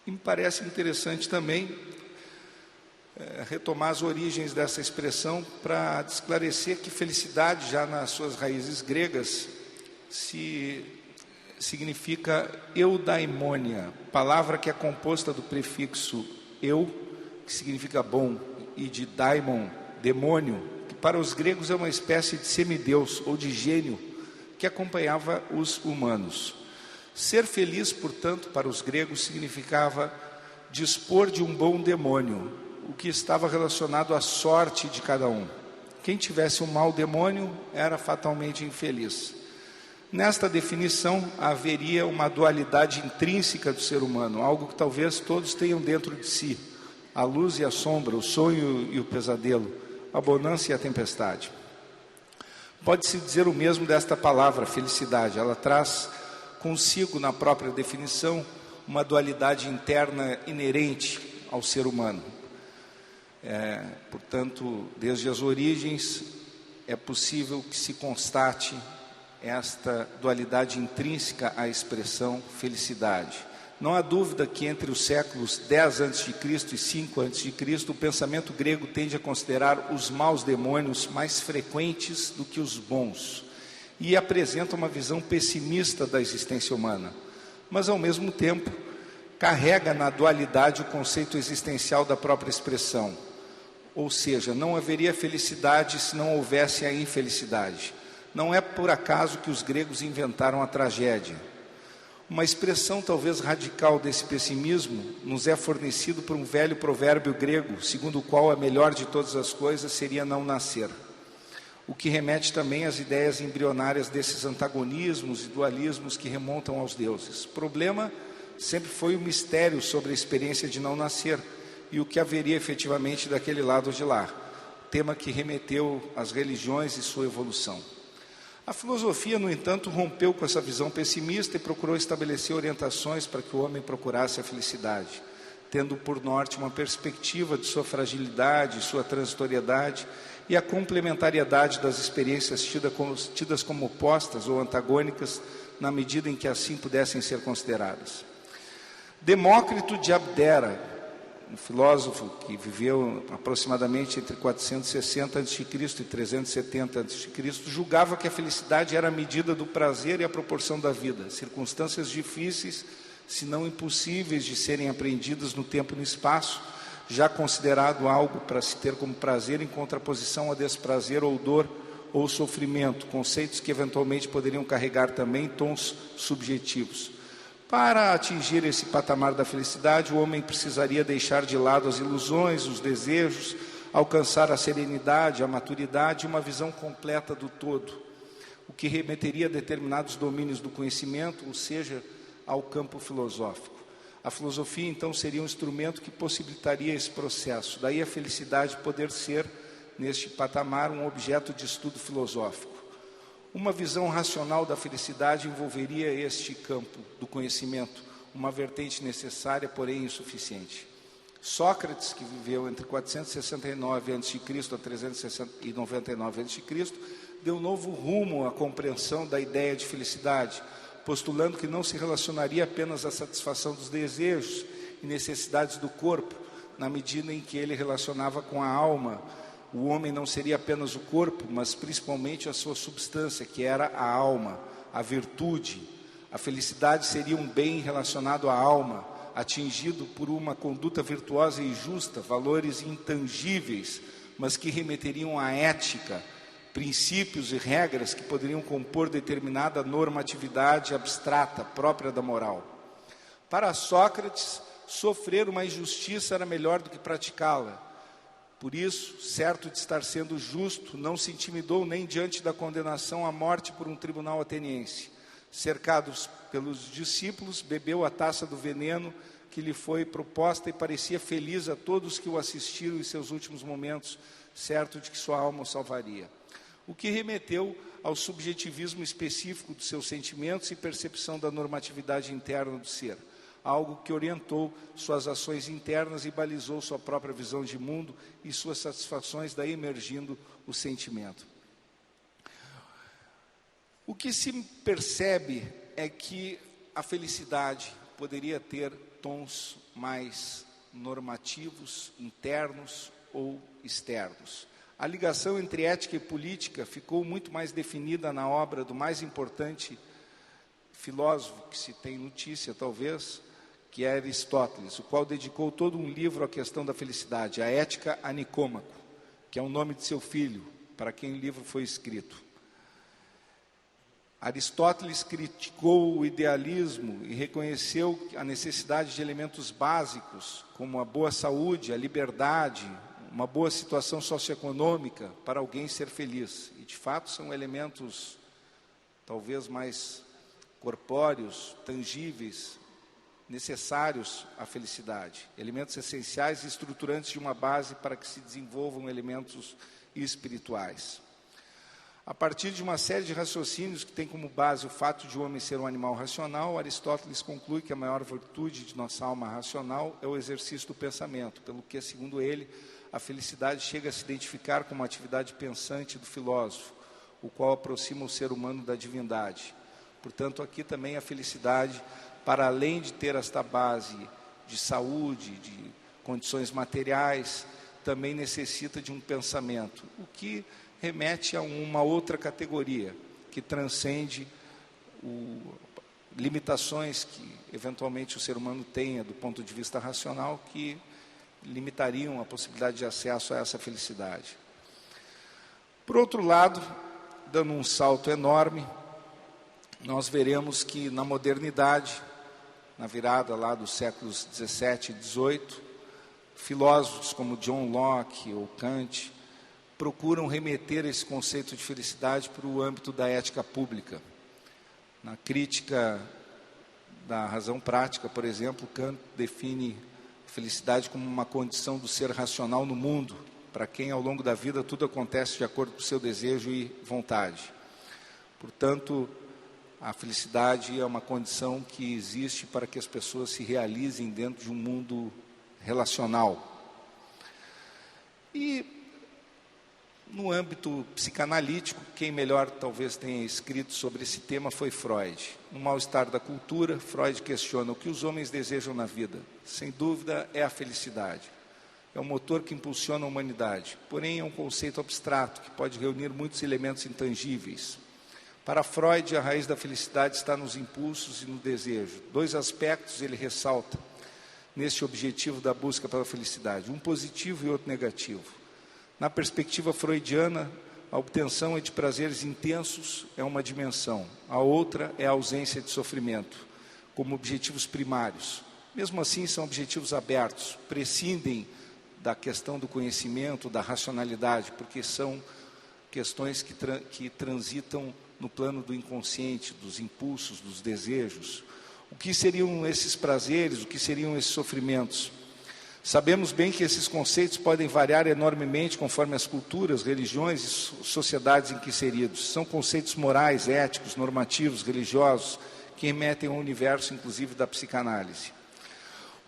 E me parece interessante também retomar as origens dessa expressão para esclarecer que felicidade, já nas suas raízes gregas, significa eudaimonia, palavra que é composta do prefixo eu, que significa bom, e de daimon, demônio, que para os gregos é uma espécie de semideus ou de gênio que acompanhava os humanos. Ser feliz, portanto, para os gregos significava dispor de um bom demônio, o que estava relacionado à sorte de cada um. Quem tivesse um mau demônio era fatalmente infeliz. Nesta definição, haveria uma dualidade intrínseca do ser humano, algo que talvez todos tenham dentro de si: a luz e a sombra, o sonho e o pesadelo, a bonança e a tempestade. Pode-se dizer o mesmo desta palavra, felicidade. Ela traz consigo, na própria definição, uma dualidade interna inerente ao ser humano. Portanto, desde as origens, é possível que se constate esta dualidade intrínseca à expressão felicidade. Não há dúvida que entre os séculos 10 a.C. e 5 a.C., o pensamento grego tende a considerar os maus demônios mais frequentes do que os bons e apresenta uma visão pessimista da existência humana, mas ao mesmo tempo carrega na dualidade o conceito existencial da própria expressão, ou seja, não haveria felicidade se não houvesse a infelicidade. Não é por acaso que os gregos inventaram a tragédia. Uma expressão talvez radical desse pessimismo nos é fornecido por um velho provérbio grego, segundo o qual a melhor de todas as coisas seria não nascer. o que remete também às ideias embrionárias desses antagonismos e dualismos que remontam aos deuses. O problema sempre foi o mistério sobre a experiência de não nascer e o que haveria efetivamente daquele lado de lá, tema que remeteu às religiões e sua evolução. A filosofia, no entanto, rompeu com essa visão pessimista e procurou estabelecer orientações para que o homem procurasse a felicidade, tendo por norte uma perspectiva de sua fragilidade, sua transitoriedade e a complementariedade das experiências tidas como opostas ou antagônicas, na medida em que assim pudessem ser consideradas. Demócrito de Abdera, um filósofo que viveu aproximadamente entre 460 a.C. e 370 a.C., julgava que a felicidade era a medida do prazer e a proporção da vida, circunstâncias difíceis, se não impossíveis de serem apreendidas no tempo e no espaço, já considerado algo para se ter como prazer em contraposição a desprazer ou dor ou sofrimento, conceitos que eventualmente poderiam carregar também tons subjetivos. Para atingir esse patamar da felicidade, o homem precisaria deixar de lado as ilusões, os desejos, alcançar a serenidade, a maturidade e uma visão completa do todo, o que remeteria a determinados domínios do conhecimento, ou seja, ao campo filosófico. A filosofia, então, seria um instrumento que possibilitaria esse processo. Daí a felicidade poder ser, neste patamar, um objeto de estudo filosófico. Uma visão racional da felicidade envolveria este campo do conhecimento, uma vertente necessária, porém insuficiente. Sócrates, que viveu entre 469 a.C. a 399 a.C., deu novo rumo à compreensão da ideia de felicidade, postulando que não se relacionaria apenas à satisfação dos desejos e necessidades do corpo, na medida em que ele relacionava com a alma. O homem não seria apenas o corpo, mas principalmente a sua substância, que era a alma, a virtude. A felicidade seria um bem relacionado à alma, atingido por uma conduta virtuosa e justa, valores intangíveis, mas que remeteriam à ética, princípios e regras que poderiam compor determinada normatividade abstrata, própria da moral. Para Sócrates, sofrer uma injustiça era melhor do que praticá-la. Por isso, certo de estar sendo justo, não se intimidou nem diante da condenação à morte por um tribunal ateniense. Cercados pelos discípulos, bebeu a taça do veneno que lhe foi proposta e parecia feliz a todos que o assistiram em seus últimos momentos, certo de que sua alma o salvaria. O que remeteu ao subjetivismo específico dos seus sentimentos e percepção da normatividade interna do ser, algo que orientou suas ações internas e balizou sua própria visão de mundo e suas satisfações, daí emergindo o sentimento. O que se percebe é que a felicidade poderia ter tons mais normativos, internos ou externos. A ligação entre ética e política ficou muito mais definida na obra do mais importante filósofo que se tem notícia, talvez, que é Aristóteles, o qual dedicou todo um livro à questão da felicidade, a Ética a Nicômaco, que é o nome de seu filho, para quem o livro foi escrito. Aristóteles criticou o idealismo e reconheceu a necessidade de elementos básicos, como a boa saúde, a liberdade, uma boa situação socioeconômica para alguém ser feliz. E, de fato, são elementos talvez mais corpóreos, tangíveis, necessários à felicidade, elementos essenciais e estruturantes de uma base para que se desenvolvam elementos espirituais. A partir de uma série de raciocínios que tem como base o fato de o homem ser um animal racional, Aristóteles conclui que a maior virtude de nossa alma racional é o exercício do pensamento, pelo que, segundo ele, a felicidade chega a se identificar com uma atividade pensante do filósofo, o qual aproxima o ser humano da divindade. Portanto, aqui também a felicidade, para além de ter esta base de saúde, de condições materiais, também necessita de um pensamento, o que remete a uma outra categoria, que transcende limitações que eventualmente o ser humano tenha do ponto de vista racional, que limitariam a possibilidade de acesso a essa felicidade. Por outro lado, dando um salto enorme, nós veremos que na modernidade, na virada lá dos séculos 17 e 18, filósofos como John Locke ou Kant procuram remeter esse conceito de felicidade para o âmbito da ética pública. Na crítica da razão prática, por exemplo, Kant define a felicidade como uma condição do ser racional no mundo, para quem ao longo da vida tudo acontece de acordo com o seu desejo e vontade. Portanto, a felicidade é uma condição que existe para que as pessoas se realizem dentro de um mundo relacional. E no âmbito psicanalítico, quem melhor talvez tenha escrito sobre esse tema foi Freud. No Mal-Estar da Cultura, Freud questiona o que os homens desejam na vida. Sem dúvida, é a felicidade. É o motor que impulsiona a humanidade. Porém, é um conceito abstrato que pode reunir muitos elementos intangíveis. Para Freud, a raiz da felicidade está nos impulsos e no desejo. 2 aspectos ele ressalta nesse objetivo da busca pela felicidade, um positivo e outro negativo. Na perspectiva freudiana, a obtenção de prazeres intensos é uma dimensão, a outra é a ausência de sofrimento, como objetivos primários. Mesmo assim, são objetivos abertos, prescindem da questão do conhecimento, da racionalidade, porque são questões que transitam no plano do inconsciente, dos impulsos, dos desejos. O que seriam esses prazeres, o que seriam esses sofrimentos? Sabemos bem que esses conceitos podem variar enormemente conforme as culturas, religiões e sociedades em que inseridos. São conceitos morais, éticos, normativos, religiosos, que remetem ao universo, inclusive, da psicanálise.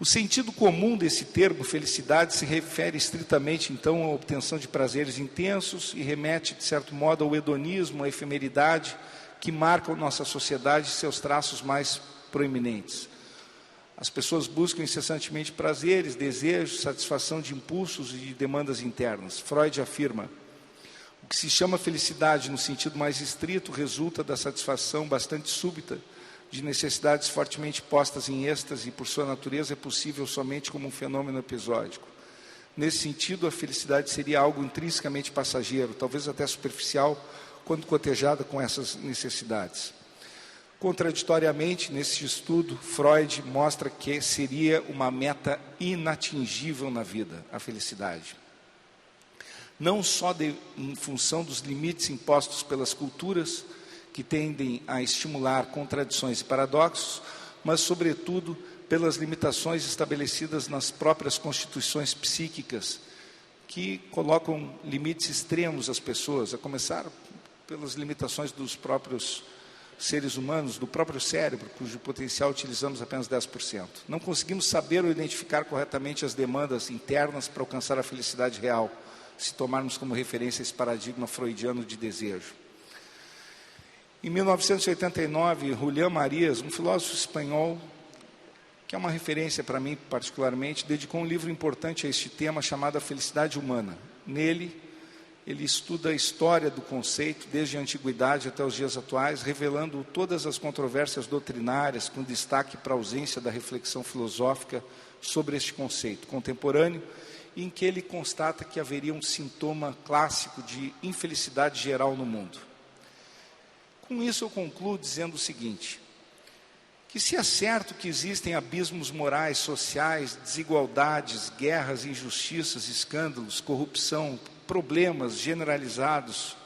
O sentido comum desse termo, felicidade, se refere estritamente, então, à obtenção de prazeres intensos e remete, de certo modo, ao hedonismo, à efemeridade, que marcam nossa sociedade e seus traços mais proeminentes. As pessoas buscam incessantemente prazeres, desejos, satisfação de impulsos e de demandas internas. Freud afirma: o que se chama felicidade no sentido mais estrito resulta da satisfação bastante súbita de necessidades fortemente postas em êxtase e, por sua natureza, é possível somente como um fenômeno episódico. Nesse sentido, a felicidade seria algo intrinsecamente passageiro, talvez até superficial, quando cotejada com essas necessidades. Contraditoriamente, nesse estudo, Freud mostra que seria uma meta inatingível na vida, a felicidade. Não só em função dos limites impostos pelas culturas, que tendem a estimular contradições e paradoxos, mas, sobretudo, pelas limitações estabelecidas nas próprias constituições psíquicas, que colocam limites extremos às pessoas, a começar pelas limitações dos próprios seres humanos, do próprio cérebro, cujo potencial utilizamos apenas 10%. Não conseguimos saber ou identificar corretamente as demandas internas para alcançar a felicidade real, se tomarmos como referência esse paradigma freudiano de desejo. Em 1989, Julián Marías, um filósofo espanhol, que é uma referência para mim particularmente, dedicou um livro importante a este tema chamado A Felicidade Humana. Nele, ele estuda a história do conceito, desde a antiguidade até os dias atuais, revelando todas as controvérsias doutrinárias, com destaque para a ausência da reflexão filosófica sobre este conceito contemporâneo, em que ele constata que haveria um sintoma clássico de infelicidade geral no mundo. Com isso, eu concluo dizendo o seguinte: que se é certo que existem abismos morais, sociais, desigualdades, guerras, injustiças, escândalos, corrupção, problemas generalizados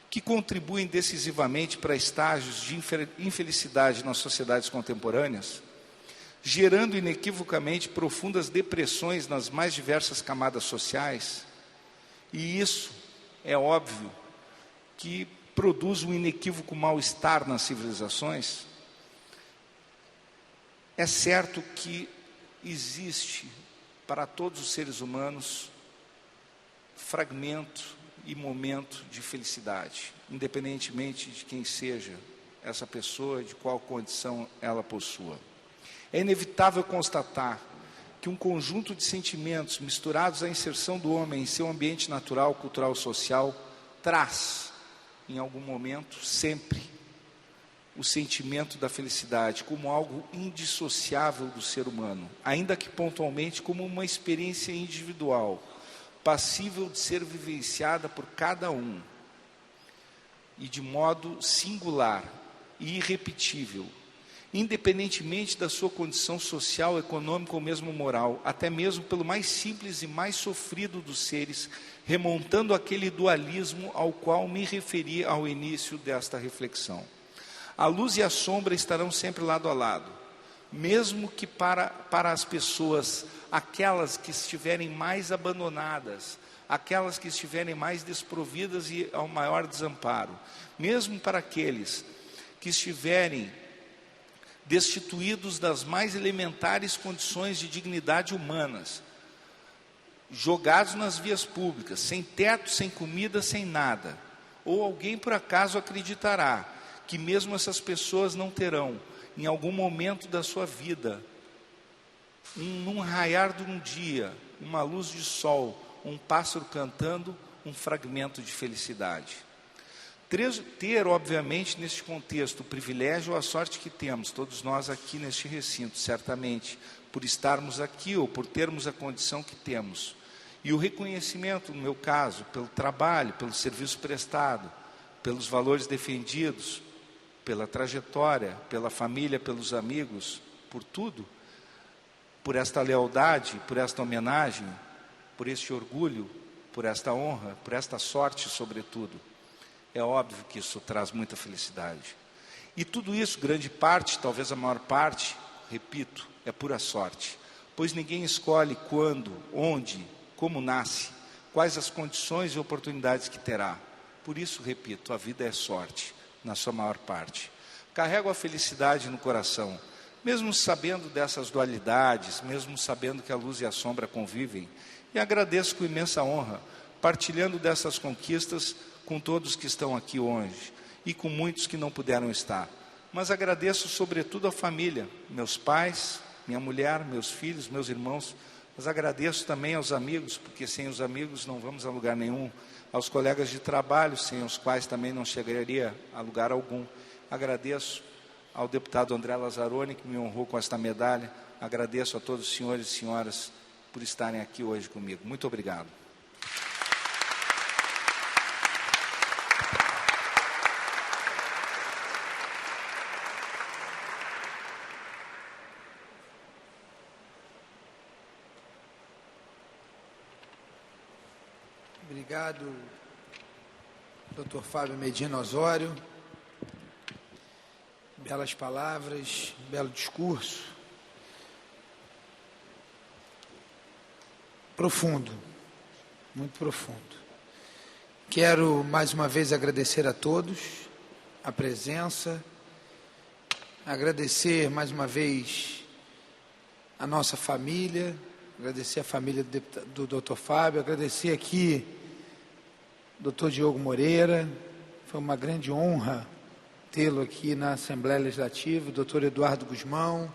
que contribuem decisivamente para estágios de infelicidade nas sociedades contemporâneas, gerando inequivocamente profundas depressões nas mais diversas camadas sociais, e isso é óbvio que produz um inequívoco mal-estar nas civilizações. É certo que existe para todos os seres humanos fragmento e momento de felicidade, independentemente de quem seja essa pessoa, de qual condição ela possua. É inevitável constatar que um conjunto de sentimentos misturados à inserção do homem em seu ambiente natural, cultural, social, traz, em algum momento, sempre, o sentimento da felicidade como algo indissociável do ser humano, ainda que pontualmente como uma experiência individual, passível de ser vivenciada por cada um, e de modo singular e irrepetível, independentemente da sua condição social, econômica ou mesmo moral, até mesmo pelo mais simples e mais sofrido dos seres, remontando aquele dualismo ao qual me referi ao início desta reflexão. A luz e a sombra estarão sempre lado a lado, mesmo que para as pessoas, aquelas que estiverem mais abandonadas, aquelas que estiverem mais desprovidas e ao maior desamparo, mesmo para aqueles que estiverem destituídos das mais elementares condições de dignidade humanas, jogados nas vias públicas, sem teto, sem comida, sem nada. Ou alguém por acaso acreditará que mesmo essas pessoas não terão, em algum momento da sua vida, num raiar de um dia, uma luz de sol, um pássaro cantando, um fragmento de felicidade. Ter, obviamente, neste contexto, o privilégio ou a sorte que temos, todos nós aqui neste recinto, certamente, por estarmos aqui ou por termos a condição que temos. E o reconhecimento, no meu caso, pelo trabalho, pelo serviço prestado, pelos valores defendidos, pela trajetória, pela família, pelos amigos, por tudo, por esta lealdade, por esta homenagem, por este orgulho, por esta honra, por esta sorte, sobretudo. É óbvio que isso traz muita felicidade. E tudo isso, grande parte, talvez a maior parte, repito, é pura sorte. Pois ninguém escolhe quando, onde, como nasce, quais as condições e oportunidades que terá. Por isso, repito, a vida é sorte, na sua maior parte. Carrego a felicidade no coração, mesmo sabendo dessas dualidades, mesmo sabendo que a luz e a sombra convivem, e agradeço com imensa honra, partilhando dessas conquistas com todos que estão aqui hoje e com muitos que não puderam estar. Mas agradeço sobretudo a família, meus pais, minha mulher, meus filhos, meus irmãos. Mas agradeço também aos amigos, porque sem os amigos não vamos a lugar nenhum. Aos colegas de trabalho, sem os quais também não chegaria a lugar algum. Agradeço ao deputado André Lazzaroni, que me honrou com esta medalha. Agradeço a todos os senhores e senhoras por estarem aqui hoje comigo. Muito obrigado. Obrigado, Dr. Fábio Medina Osório. Belas palavras, belo discurso. Profundo, muito profundo. Quero mais uma vez agradecer a todos a presença, agradecer mais uma vez a nossa família, agradecer a família do Dr. Fábio, agradecer aqui Dr. Diogo Moreira, foi uma grande honra tê-lo aqui na Assembleia Legislativa, Dr. Eduardo Guzmão,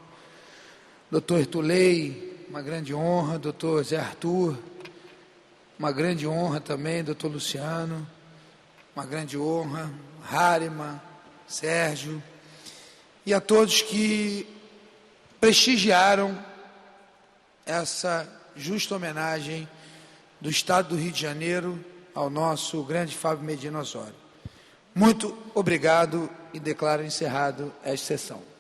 Dr. Ertulei, uma grande honra, Dr. Zé Arthur, uma grande honra também, Dr. Luciano, uma grande honra, Harima, Sérgio, e a todos que prestigiaram essa justa homenagem do Estado do Rio de Janeiro ao nosso grande Fábio Medina Osório. Muito obrigado e declaro encerrado esta sessão.